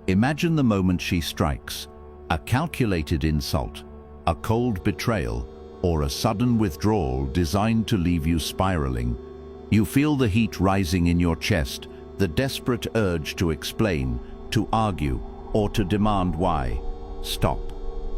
Imagine the moment she strikes: a calculated insult, a cold betrayal, or a sudden withdrawal designed to leave you spiraling. You feel the heat rising in your chest, the desperate urge to explain, to argue, or to demand why. Stop.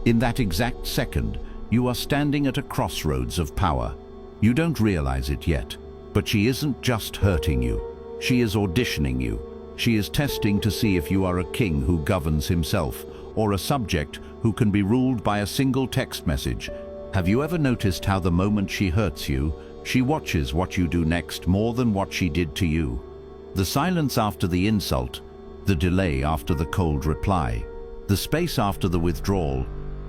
In that exact second, you are standing at a crossroads of power. You don't realize it yet, but she isn't just hurting you. She is auditioning you. She is testing to see if you are a king who governs himself, or a subject who can be ruled by a single text message. Have you ever noticed how the moment she hurts you, she watches what you do next more than what she did to you? The silence after the insult, the delay after the cold reply, the space after the withdrawal,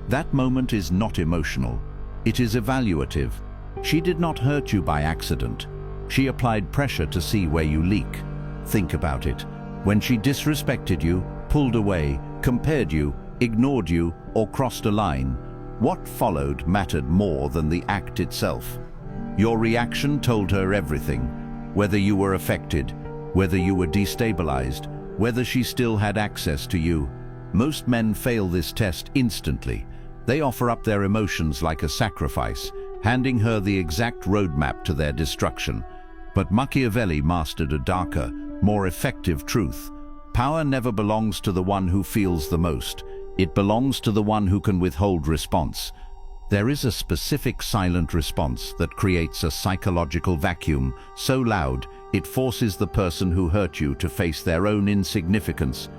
that moment is not emotional. It is evaluative. She did not hurt you by accident. She applied pressure to see where you leak. Think about it. When she disrespected you, pulled away, compared you, ignored you, or crossed a line, what followed mattered more than the act itself. Your reaction told her everything. Whether you were affected, whether you were destabilized, whether she still had access to you. Most men fail this test instantly. They offer up their emotions like a sacrifice, handing her the exact roadmap to their destruction. But Machiavelli mastered a darker, more effective truth. Power never belongs to the one who feels the most. It belongs to the one who can withhold response. There is a specific silent response that creates a psychological vacuum so loud it forces the person who hurt you to face their own insignificance.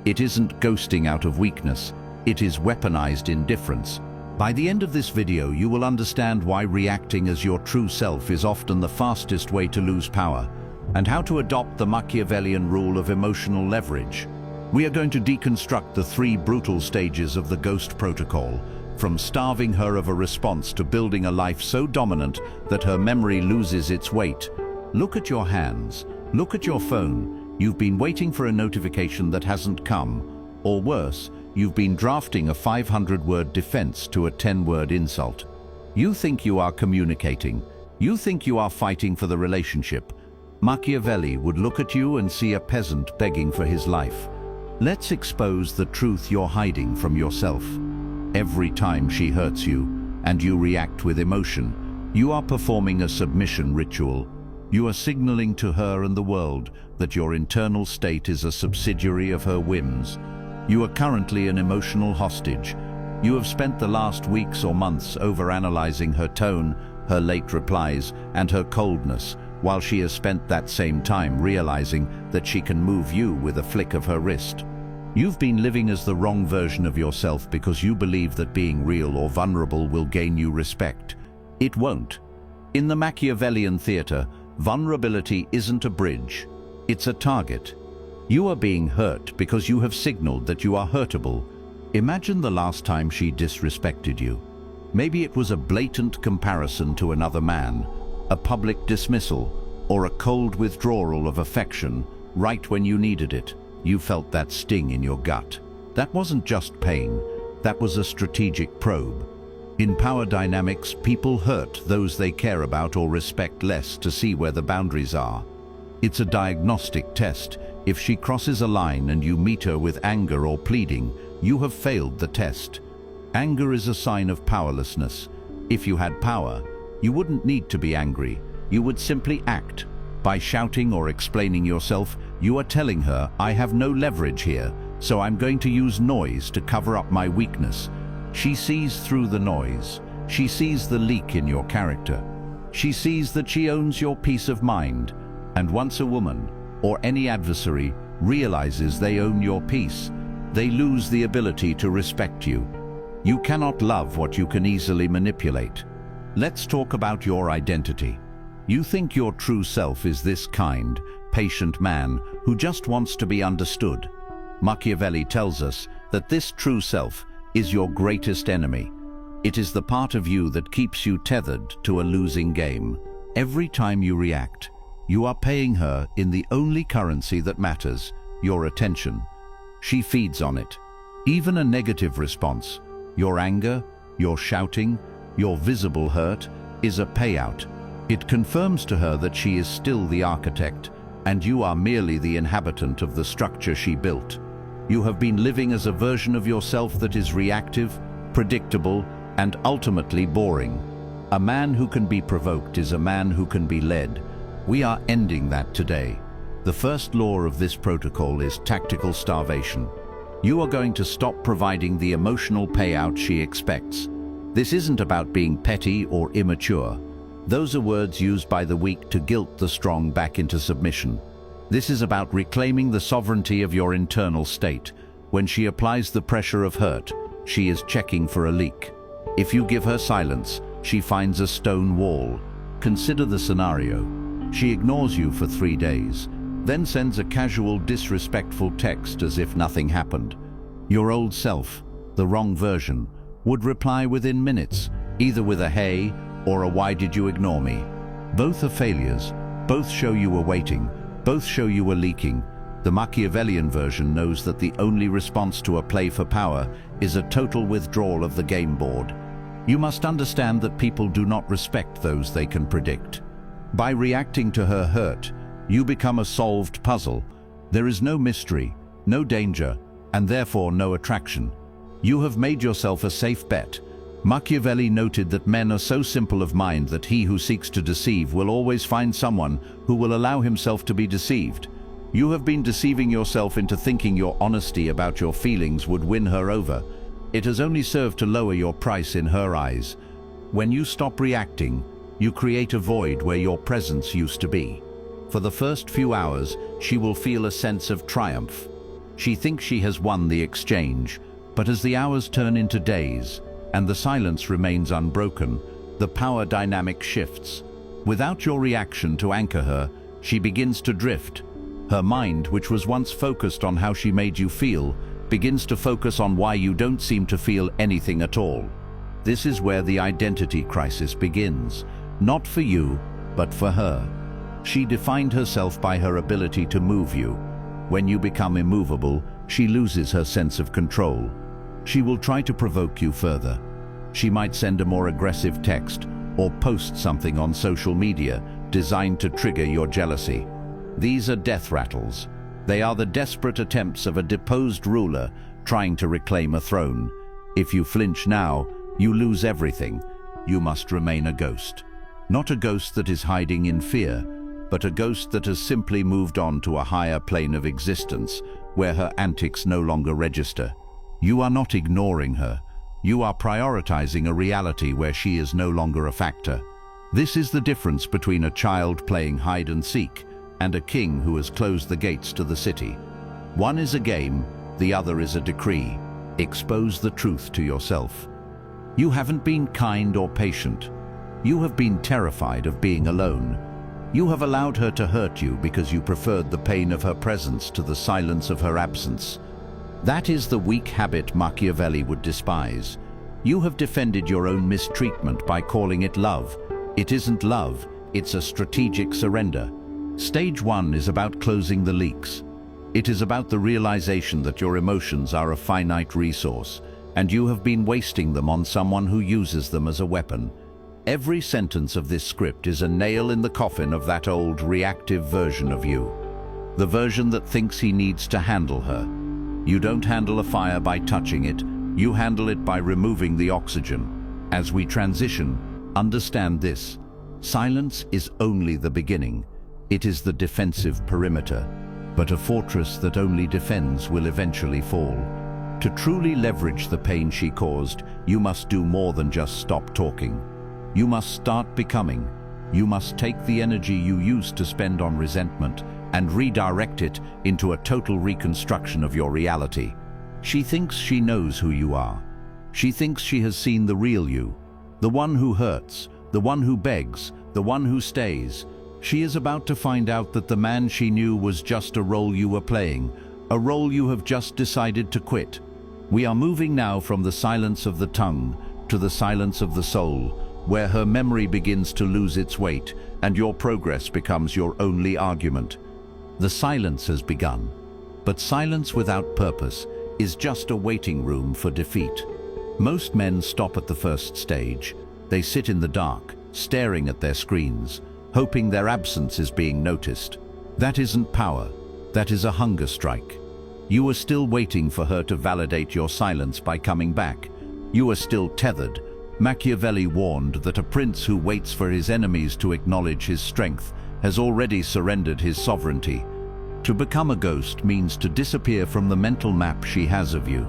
It isn't ghosting out of weakness. It is weaponized indifference. By the end of this video, you will understand why reacting as your true self is often the fastest way to lose power, and how to adopt the Machiavellian rule of emotional leverage. We are going to deconstruct the 3 brutal stages of the ghost protocol, from starving her of a response to building a life so dominant that her memory loses its weight. Look at your hands. Look at your phone. You've been waiting for a notification that hasn't come. Or worse, you've been drafting a 500-word defense to a 10-word insult. You think you are communicating. You think you are fighting for the relationship. Machiavelli would look at you and see a peasant begging for his life. Let's expose the truth you're hiding from yourself. Every time she hurts you, and you react with emotion, you are performing a submission ritual. You are signaling to her and the world that your internal state is a subsidiary of her whims. You are currently an emotional hostage. You have spent the last weeks or months overanalyzing her tone, her late replies, and her coldness, while she has spent that same time realizing that she can move you with a flick of her wrist. You've been living as the wrong version of yourself because you believe that being real or vulnerable will gain you respect. It won't. In the Machiavellian theater, vulnerability isn't a bridge, it's a target. You are being hurt because you have signaled that you are hurtable. Imagine the last time she disrespected you. Maybe it was a blatant comparison to another man, a public dismissal, or a cold withdrawal of affection right when you needed it. You felt that sting in your gut. That wasn't just pain, that was a strategic probe. In power dynamics, people hurt those they care about or respect less to see where the boundaries are. It's a diagnostic test. If she crosses a line and you meet her with anger or pleading, you have failed the test. Anger is a sign of powerlessness. If you had power, you wouldn't need to be angry. You would simply act. By shouting or explaining yourself, you are telling her, I have no leverage here, so I'm going to use noise to cover up my weakness. She sees through the noise. She sees the leak in your character. She sees that she owns your peace of mind. And once a woman, or any adversary, realizes they own your peace, they lose the ability to respect you. You cannot love what you can easily manipulate. Let's talk about your identity. You think your true self is this kind, patient man who just wants to be understood. Machiavelli tells us that this true self is your greatest enemy. It is the part of you that keeps you tethered to a losing game. Every time you react, you are paying her in the only currency that matters, your attention. She feeds on it. Even a negative response, your anger, your shouting, your visible hurt, is a payout. It confirms to her that she is still the architect, and you are merely the inhabitant of the structure she built. You have been living as a version of yourself that is reactive, predictable, and ultimately boring. A man who can be provoked is a man who can be led. We are ending that today. The first law of this protocol is tactical starvation. You are going to stop providing the emotional payout she expects. This isn't about being petty or immature. Those are words used by the weak to guilt the strong back into submission. This is about reclaiming the sovereignty of your internal state. When she applies the pressure of hurt, she is checking for a leak. If you give her silence, she finds a stone wall. Consider the scenario. She ignores you for 3 days, then sends a casual, disrespectful text as if nothing happened. Your old self, the wrong version, would reply within minutes, either with a "hey" or a "why did you ignore me?" Both are failures. Both show you were waiting. Both show you were leaking. The Machiavellian version knows that the only response to a play for power is a total withdrawal of the game board. You must understand that people do not respect those they can predict. By reacting to her hurt, you become a solved puzzle. There is no mystery, no danger, and therefore no attraction. You have made yourself a safe bet. Machiavelli noted that men are so simple of mind that he who seeks to deceive will always find someone who will allow himself to be deceived. You have been deceiving yourself into thinking your honesty about your feelings would win her over. It has only served to lower your price in her eyes. When you stop reacting, you create a void where your presence used to be. For the first few hours, she will feel a sense of triumph. She thinks she has won the exchange, but as the hours turn into days, and the silence remains unbroken, the power dynamic shifts. Without your reaction to anchor her, she begins to drift. Her mind, which was once focused on how she made you feel, begins to focus on why you don't seem to feel anything at all. This is where the identity crisis begins, not for you, but for her. She defined herself by her ability to move you. When you become immovable, she loses her sense of control. She will try to provoke you further. She might send a more aggressive text or post something on social media designed to trigger your jealousy. These are death rattles. They are the desperate attempts of a deposed ruler trying to reclaim a throne. If you flinch now, you lose everything. You must remain a ghost. Not a ghost that is hiding in fear, but a ghost that has simply moved on to a higher plane of existence, where her antics no longer register. You are not ignoring her. You are prioritizing a reality where she is no longer a factor. This is the difference between a child playing hide and seek and a king who has closed the gates to the city. One is a game, the other is a decree. Expose the truth to yourself. You haven't been kind or patient. You have been terrified of being alone. You have allowed her to hurt you because you preferred the pain of her presence to the silence of her absence. That is the weak habit Machiavelli would despise. You have defended your own mistreatment by calling it love. It isn't love, it's a strategic surrender. Stage 1 is about closing the leaks. It is about the realization that your emotions are a finite resource, and you have been wasting them on someone who uses them as a weapon. Every sentence of this script is a nail in the coffin of that old reactive version of you. The version that thinks he needs to handle her. You don't handle a fire by touching it, you handle it by removing the oxygen. As we transition, understand this. Silence is only the beginning. It is the defensive perimeter, but a fortress that only defends will eventually fall. To truly leverage the pain she caused, you must do more than just stop talking. You must start becoming. You must take the energy you used to spend on resentment and redirect it into a total reconstruction of your reality. She thinks she knows who you are. She thinks she has seen the real you, the one who hurts, the one who begs, the one who stays. She is about to find out that the man she knew was just a role you were playing, a role you have just decided to quit. We are moving now from the silence of the tongue to the silence of the soul, where her memory begins to lose its weight and your progress becomes your only argument. The silence has begun, but silence without purpose is just a waiting room for defeat. Most men stop at the first stage. They sit in the dark, staring at their screens, hoping their absence is being noticed. That isn't power, that is a hunger strike. You are still waiting for her to validate your silence by coming back. You are still tethered. Machiavelli warned that a prince who waits for his enemies to acknowledge his strength has already surrendered his sovereignty. To become a ghost means to disappear from the mental map she has of you.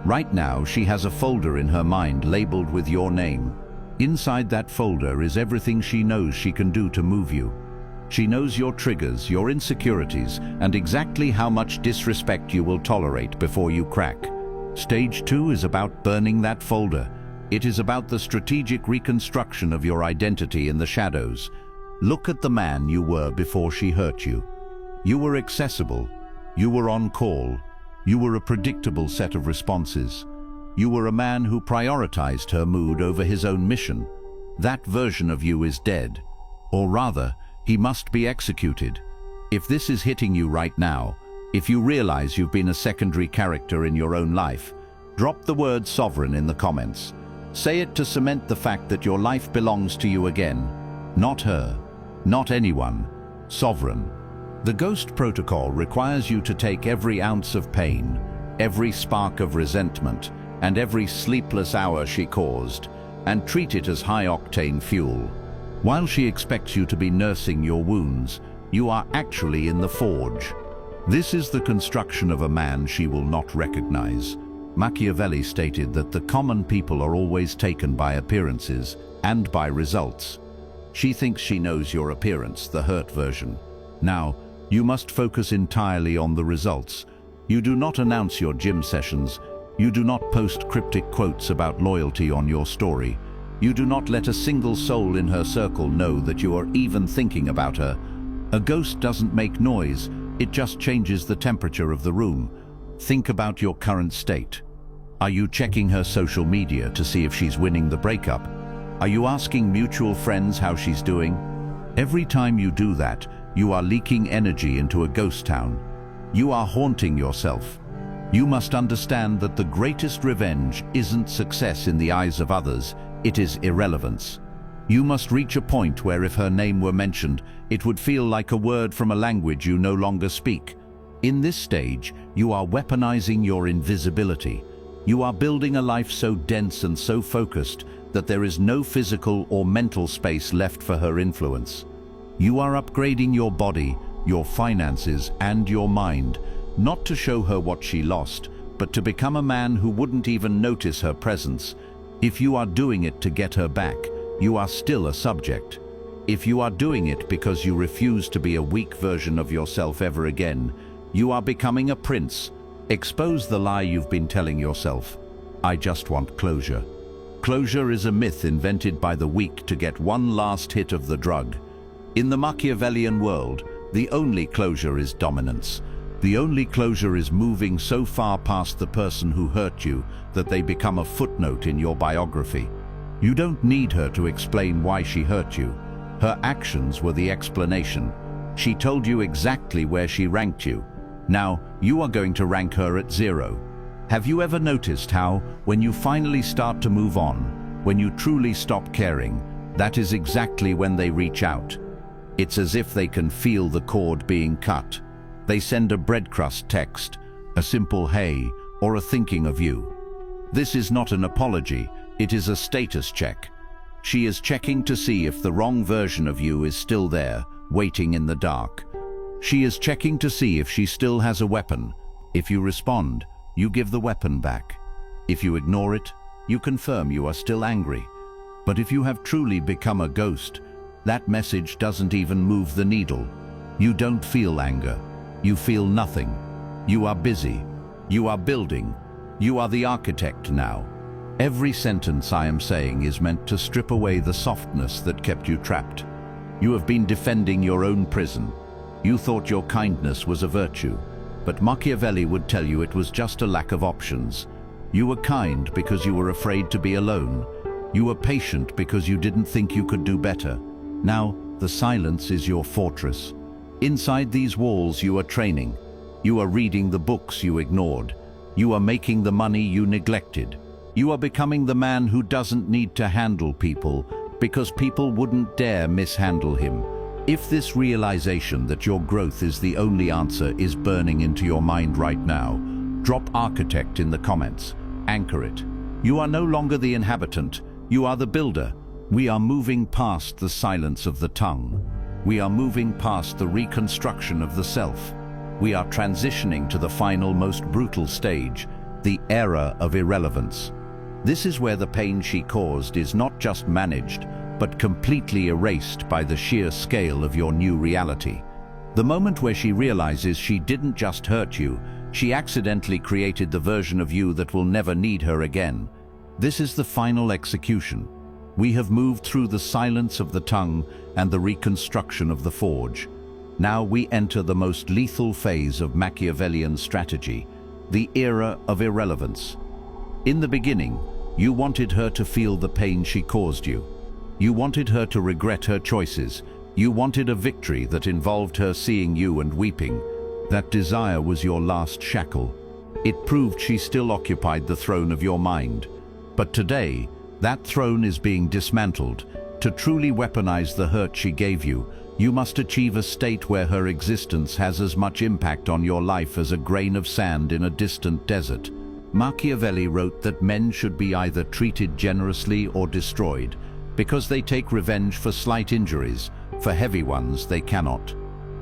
Right now, she has a folder in her mind labeled with your name. Inside that folder is everything she knows she can do to move you. She knows your triggers, your insecurities, and exactly how much disrespect you will tolerate before you crack. Stage 2 is about burning that folder. It is about the strategic reconstruction of your identity in the shadows. Look at the man you were before she hurt you. You were accessible. You were on call. You were a predictable set of responses. You were a man who prioritized her mood over his own mission. That version of you is dead. Or rather, he must be executed. If this is hitting you right now, if you realize you've been a secondary character in your own life, drop the word sovereign in the comments. Say it to cement the fact that your life belongs to you again. Not her. Not anyone. Sovereign. The Ghost Protocol requires you to take every ounce of pain, every spark of resentment, and every sleepless hour she caused, and treat it as high-octane fuel. While she expects you to be nursing your wounds, you are actually in the forge. This is the construction of a man she will not recognize. Machiavelli stated that the common people are always taken by appearances and by results. She thinks she knows your appearance, the hurt version. Now, you must focus entirely on the results. You do not announce your gym sessions. You do not post cryptic quotes about loyalty on your story. You do not let a single soul in her circle know that you are even thinking about her. A ghost doesn't make noise, it just changes the temperature of the room. Think about your current state. Are you checking her social media to see if she's winning the breakup? Are you asking mutual friends how she's doing? Every time you do that, you are leaking energy into a ghost town. You are haunting yourself. You must understand that the greatest revenge isn't success in the eyes of others, it is irrelevance. You must reach a point where if her name were mentioned, it would feel like a word from a language you no longer speak. In this stage, you are weaponizing your invisibility. You are building a life so dense and so focused that there is no physical or mental space left for her influence. You are upgrading your body, your finances, and your mind, not to show her what she lost, but to become a man who wouldn't even notice her presence. If you are doing it to get her back, you are still a subject. If you are doing it because you refuse to be a weak version of yourself ever again, you are becoming a prince. Expose the lie you've been telling yourself. I just want closure. Closure is a myth invented by the weak to get one last hit of the drug. In the Machiavellian world, the only closure is dominance. The only closure is moving so far past the person who hurt you that they become a footnote in your biography. You don't need her to explain why she hurt you. Her actions were the explanation. She told you exactly where she ranked you. Now, you are going to rank her at 0. Have you ever noticed how, when you finally start to move on, when you truly stop caring, that is exactly when they reach out? It's as if they can feel the cord being cut. They send a breadcrust text, a simple hey, or a thinking of you. This is not an apology, it is a status check. She is checking to see if the wrong version of you is still there, waiting in the dark. She is checking to see if she still has a weapon. If you respond, you give the weapon back. If you ignore it, you confirm you are still angry. But if you have truly become a ghost, that message doesn't even move the needle. You don't feel anger. You feel nothing. You are busy. You are building. You are the architect now. Every sentence I am saying is meant to strip away the softness that kept you trapped. You have been defending your own prison. You thought your kindness was a virtue, but Machiavelli would tell you it was just a lack of options. You were kind because you were afraid to be alone. You were patient because you didn't think you could do better. Now, the silence is your fortress. Inside these walls you are training. You are reading the books you ignored. You are making the money you neglected. You are becoming the man who doesn't need to handle people because people wouldn't dare mishandle him. If this realization that your growth is the only answer is burning into your mind right now, drop architect in the comments. Anchor it. You are no longer the inhabitant, you are the builder. We are moving past the silence of the tongue. We are moving past the reconstruction of the self. We are transitioning to the final, most brutal stage, the era of irrelevance. This is where the pain she caused is not just managed, but completely erased by the sheer scale of your new reality. The moment where she realizes she didn't just hurt you, she accidentally created the version of you that will never need her again. This is the final execution. We have moved through the silence of the tongue and the reconstruction of the forge. Now we enter the most lethal phase of Machiavellian strategy, the era of irrelevance. In the beginning, you wanted her to feel the pain she caused you. You wanted her to regret her choices. You wanted a victory that involved her seeing you and weeping. That desire was your last shackle. It proved she still occupied the throne of your mind. But today, that throne is being dismantled. To truly weaponize the hurt she gave you, you must achieve a state where her existence has as much impact on your life as a grain of sand in a distant desert. Machiavelli wrote that men should be either treated generously or destroyed, because they take revenge for slight injuries, for heavy ones they cannot.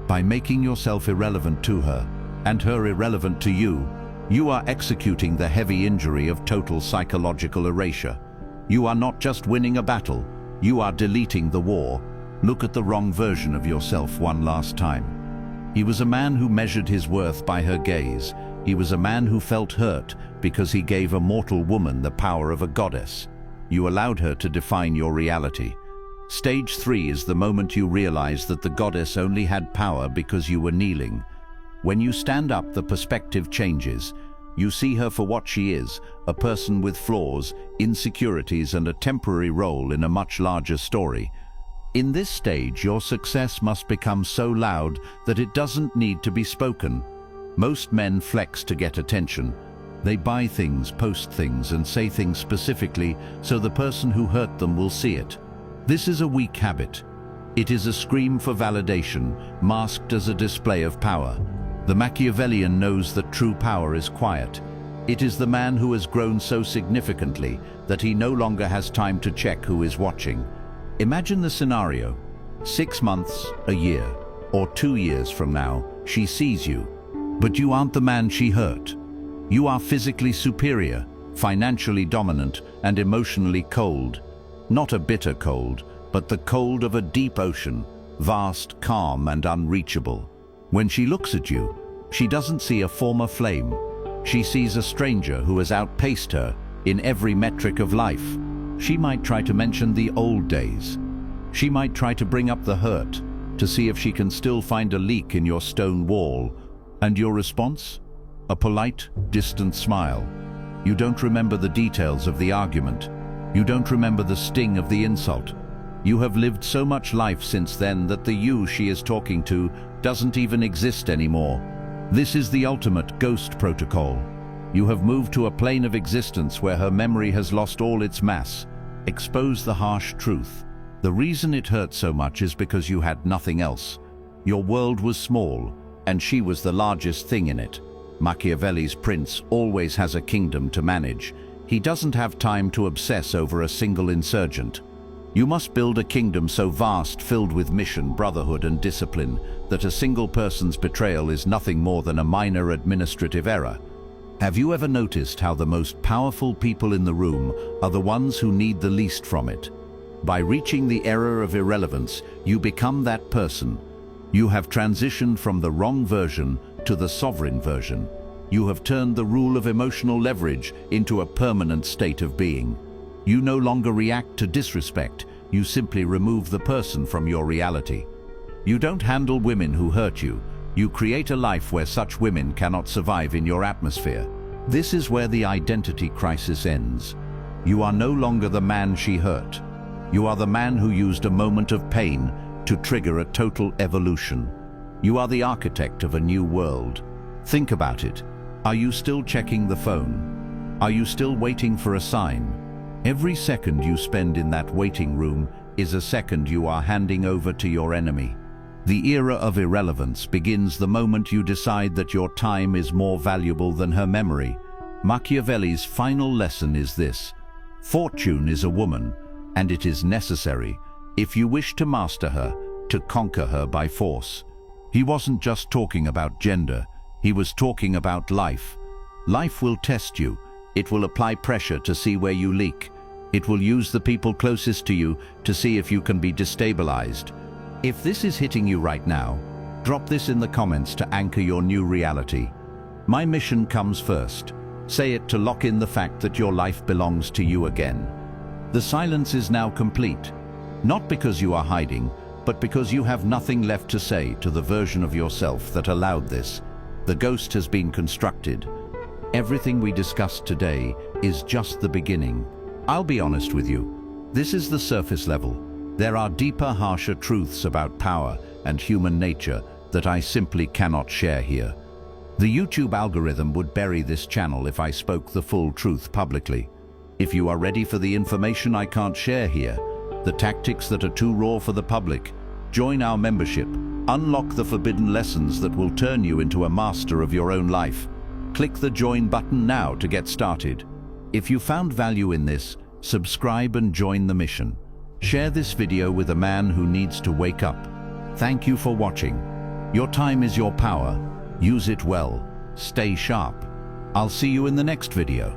By making yourself irrelevant to her, and her irrelevant to you, you are executing the heavy injury of total psychological erasure. You are not just winning a battle, you are deleting the war. Look at the wrong version of yourself one last time. He was a man who measured his worth by her gaze. He was a man who felt hurt because he gave a mortal woman the power of a goddess. You allowed her to define your reality. Stage 3 is the moment you realize that the goddess only had power because you were kneeling. When you stand up, the perspective changes. You see her for what she is, a person with flaws, insecurities, and a temporary role in a much larger story. In this stage, your success must become so loud that it doesn't need to be spoken. Most men flex to get attention. They buy things, post things, and say things specifically so the person who hurt them will see it. This is a weak habit. It is a scream for validation, masked as a display of power. The Machiavellian knows that true power is quiet. It is the man who has grown so significantly that he no longer has time to check who is watching. Imagine the scenario. 6 months, a year, or 2 years from now, she sees you. But you aren't the man she hurt. You are physically superior, financially dominant, and emotionally cold. Not a bitter cold, but the cold of a deep ocean, vast, calm, and unreachable. When she looks at you, she doesn't see a former flame. She sees a stranger who has outpaced her in every metric of life. She might try to mention the old days. She might try to bring up the hurt, to see if she can still find a leak in your stone wall. And your response? A polite, distant smile. You don't remember the details of the argument. You don't remember the sting of the insult. You have lived so much life since then that the you she is talking to doesn't even exist anymore. This is the ultimate ghost protocol. You have moved to a plane of existence where her memory has lost all its mass. Expose the harsh truth. The reason it hurt so much is because you had nothing else. Your world was small, and she was the largest thing in it. Machiavelli's prince always has a kingdom to manage. He doesn't have time to obsess over a single insurgent. You must build a kingdom so vast, filled with mission, brotherhood, and discipline, that a single person's betrayal is nothing more than a minor administrative error. Have you ever noticed how the most powerful people in the room are the ones who need the least from it? By reaching the era of irrelevance, you become that person. You have transitioned from the wrong version to the sovereign version. You have turned the rule of emotional leverage into a permanent state of being. You no longer react to disrespect, you simply remove the person from your reality. You don't handle women who hurt you. You create a life where such women cannot survive in your atmosphere. This is where the identity crisis ends. You are no longer the man she hurt. You are the man who used a moment of pain to trigger a total evolution. You are the architect of a new world. Think about it. Are you still checking the phone? Are you still waiting for a sign? Every second you spend in that waiting room is a second you are handing over to your enemy. The era of irrelevance begins the moment you decide that your time is more valuable than her memory. Machiavelli's final lesson is this: fortune is a woman, and it is necessary, if you wish to master her, to conquer her by force. He wasn't just talking about gender, he was talking about life. Life will test you. It will apply pressure to see where you leak. It will use the people closest to you to see if you can be destabilized. If this is hitting you right now, drop this in the comments to anchor your new reality. My mission comes first. Say it to lock in the fact that your life belongs to you again. The silence is now complete, not because you are hiding, but because you have nothing left to say to the version of yourself that allowed this. The ghost has been constructed. Everything we discussed today is just the beginning. I'll be honest with you. This is the surface level. There are deeper, harsher truths about power and human nature that I simply cannot share here. The YouTube algorithm would bury this channel if I spoke the full truth publicly. If you are ready for the information I can't share here, the tactics that are too raw for the public, join our membership. Unlock the forbidden lessons that will turn you into a master of your own life. Click the join button now to get started. If you found value in this, subscribe and join the mission. Share this video with a man who needs to wake up. Thank you for watching. Your time is your power. Use it well. Stay sharp. I'll see you in the next video.